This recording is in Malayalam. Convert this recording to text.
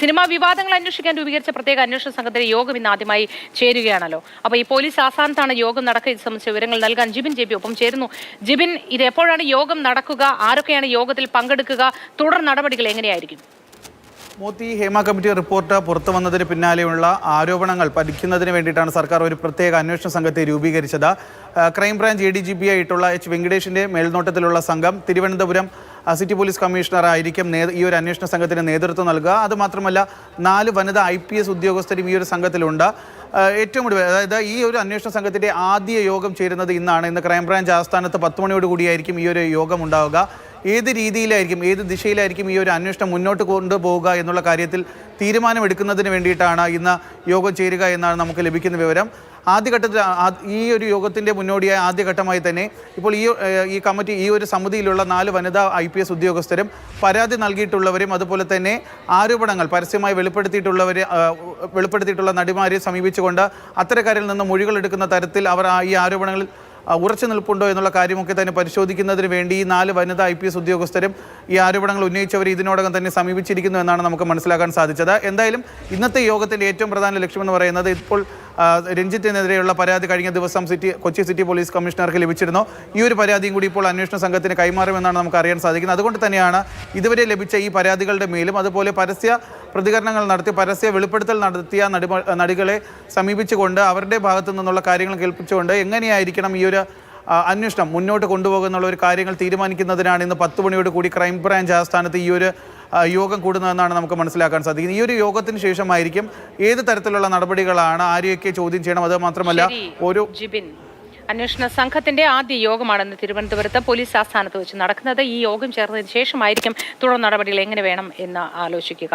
സിനിമാ വിവാദങ്ങൾ അന്വേഷിക്കാൻ രൂപീകരിച്ച പ്രത്യേക അന്വേഷണ സംഘത്തിന്റെ യോഗം ഇന്ന് ആദ്യമായി ചേരുകയാണല്ലോ. അപ്പോൾ ഈ പോലീസ് ആസ്ഥാനത്താണ് യോഗം നടക്കുക. ഇത് സംബന്ധിച്ച വിവരങ്ങൾ നൽകാൻ ജിബിൻ JP ഒപ്പം ചേരുന്നു. ജിബിൻ, ഇത് എപ്പോഴാണ് യോഗം നടക്കുക? ആരൊക്കെയാണ് യോഗത്തിൽ പങ്കെടുക്കുക? തുടർ നടപടികൾ എങ്ങനെയായിരിക്കും? മോത്തി, ഹേമ കമ്മിറ്റി റിപ്പോർട്ട് പുറത്തു വന്നതിന് പിന്നാലെയുള്ള ആരോപണങ്ങൾ പഠിക്കുന്നതിന് വേണ്ടിയിട്ടാണ് സർക്കാർ ഒരു പ്രത്യേക അന്വേഷണ സംഘത്തെ രൂപീകരിച്ചത്. ക്രൈംബ്രാഞ്ച് ADGP ആയിട്ടുള്ള H വെങ്കടേഷിന്റെ മേൽനോട്ടത്തിലുള്ള സംഘം തിരുവനന്തപുരം സിറ്റി പോലീസ് കമ്മീഷണർ ആയിരിക്കും ഈ ഒരു അന്വേഷണ സംഘത്തിന് നേതൃത്വം നൽകുക. അതുമാത്രമല്ല 4 വനിതാ IPS ഉദ്യോഗസ്ഥരും ഈ ഒരു സംഘത്തിലുണ്ട്. ഏറ്റവും ഒടുവിൽ, അതായത് ഈ ഒരു അന്വേഷണ സംഘത്തിന്റെ ആദ്യ യോഗം ചേരുന്നത് ഇന്നാണ്. ഇന്ന് ക്രൈംബ്രാഞ്ച് ആസ്ഥാനത്ത് 10 മണിയോട് കൂടിയായിരിക്കും ഈ ഒരു യോഗം ഉണ്ടാവുക. ഏത് രീതിയിലായിരിക്കും, ഏത് ദിശയിലായിരിക്കും ഈ ഒരു അന്വേഷണം മുന്നോട്ട് കൊണ്ടുപോവുക എന്നുള്ള കാര്യത്തിൽ തീരുമാനമെടുക്കുന്നതിന് വേണ്ടിയിട്ടാണ് ഇന്ന് യോഗം ചേരുക എന്നാണ് നമുക്ക് ലഭിക്കുന്ന വിവരം. ആദ്യഘട്ടത്തിൽ ഈ ഒരു യോഗത്തിൻ്റെ മുന്നോടിയായ ആദ്യഘട്ടമായി തന്നെ ഇപ്പോൾ ഈ കമ്മിറ്റി, ഈ ഒരു സമിതിയിലുള്ള 4 വനിതാ IPS ഉദ്യോഗസ്ഥരും പരാതി നൽകിയിട്ടുള്ളവരും അതുപോലെ തന്നെ ആരോപണങ്ങൾ പരസ്യമായി വെളിപ്പെടുത്തിയിട്ടുള്ള നടിമാരെ സമീപിച്ചുകൊണ്ട് അത്തരക്കാരിൽ നിന്ന് മൊഴികൾ എടുക്കുന്ന തരത്തിൽ അവർ ഈ ആരോപണങ്ങളിൽ ഉറച്ചു നിൽപ്പുണ്ടോ എന്നുള്ള കാര്യമൊക്കെ തന്നെ പരിശോധിക്കുന്നതിന് വേണ്ടി ഈ 4 വനിതാ IPS ഉദ്യോഗസ്ഥരും ഈ ആരോപണങ്ങൾ ഉന്നയിച്ചവർ ഇതിനോടകം തന്നെ സമീപിച്ചിരിക്കുന്നു എന്നാണ് നമുക്ക് മനസ്സിലാക്കാൻ സാധിച്ചത്. എന്തായാലും ഇന്നത്തെ യോഗത്തിൻ്റെ ഏറ്റവും പ്രധാന ലക്ഷ്യമെന്ന് പറയുന്നത്, ഇപ്പോൾ രഞ്ജിത്തിനെതിരെയുള്ള പരാതി കഴിഞ്ഞ ദിവസം കൊച്ചി സിറ്റി പോലീസ് കമ്മീഷണർക്ക് ലഭിച്ചിരുന്നു. ഈ ഒരു പരാതിയും കൂടി ഇപ്പോൾ അന്വേഷണ സംഘത്തിന് കൈമാറുമെന്നാണ് നമുക്ക് അറിയാൻ സാധിക്കുന്നത്. അതുകൊണ്ട് തന്നെയാണ് ഇതുവരെ ലഭിച്ച ഈ പരാതികളുടെ മേലും അതുപോലെ പരസ്യ പ്രതികരണങ്ങൾ നടത്തി പരസ്യ വെളിപ്പെടുത്തൽ നടത്തിയ നടികളെ സമീപിച്ചുകൊണ്ട് അവരുടെ ഭാഗത്തു നിന്നുള്ള കാര്യങ്ങൾ കേൾപ്പിച്ചുകൊണ്ട് എങ്ങനെയായിരിക്കണം ഈ ഒരു അന്വേഷണം മുന്നോട്ട് കൊണ്ടുപോകുന്നുള്ള ഒരു കാര്യങ്ങൾ തീരുമാനിക്കുന്നതിനാണ് ഇന്ന് 10 മണിയോട് കൂടി ക്രൈംബ്രാഞ്ച് ആസ്ഥാനത്ത് ഈ ഒരു യോഗം കൂടുന്നതെന്നാണ് നമുക്ക് മനസ്സിലാക്കാൻ സാധിക്കുന്നത്. ഈ ഒരു യോഗത്തിന് ശേഷമായിരിക്കും ഏത് തരത്തിലുള്ള നടപടികളാണ്, ആരെയൊക്കെ ചോദ്യം ചെയ്യണം, അത് മാത്രമല്ല ഒരു അന്വേഷണ സംഘത്തിന്റെ ആദ്യ യോഗമാണെന്ന് തിരുവനന്തപുരത്ത് പോലീസ് ആസ്ഥാനത്ത് വെച്ച് നടക്കുന്നത്. ഈ യോഗം ചേർന്നതിന് ശേഷമായിരിക്കും തുടർ നടപടികൾ എങ്ങനെ വേണം എന്ന് ആലോചിക്കുക.